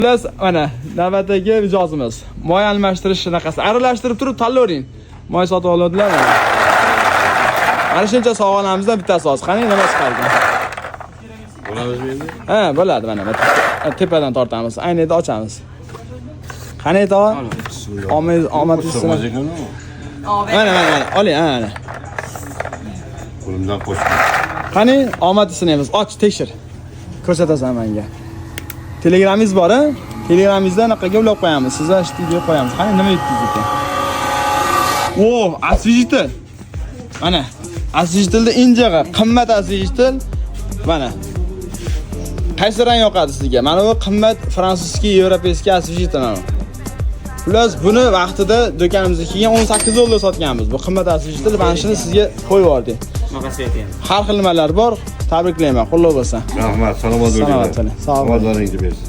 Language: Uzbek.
Plus mana navbatdagi mijozimiz. Moy almashtirish shunaqasi. Aralashtirib turib tanlavering. Moy sotib oladilar. Mana shuncha sog'onamizdan bittasi hozir. Qani nima chiqargan? Bo'ladimi endi? Ha, bo'ladi mana. Tepadan tortamiz. Aynida ochamiz. Qani tova? Omad sizmi? Mana. Oling, mana. Qo'limdan qo'shma. Qani omad sinamiz. Och, tekshir. Ko'rsatasan menga. Telegramingiz bor-a? Telegramingizda anaqaga ulab qo'yamiz. Sizga video qo'yamiz. Qani nima yetdingiz ekan? O, освежитель. Mana, освежителda injaga, qimmat освежитель. Mana. Qaysi rang yoqadi sizga? Mana bu qimmat fransuskiy, yevropeyskiy освежитель mana. Plus buni vaqtida do'konimizga kelgan 18 dollar sotganmiz. Bu qimmat освежитель, mana shuni sizga qo'yib yubordik. Maqasga ayting. Har xil nimalar bor. Tabriklayman. Qo'llab bo'lsin. Rahmat, salomat bo'ling. Salomat bo'ling. Salomatlaringizni bersin.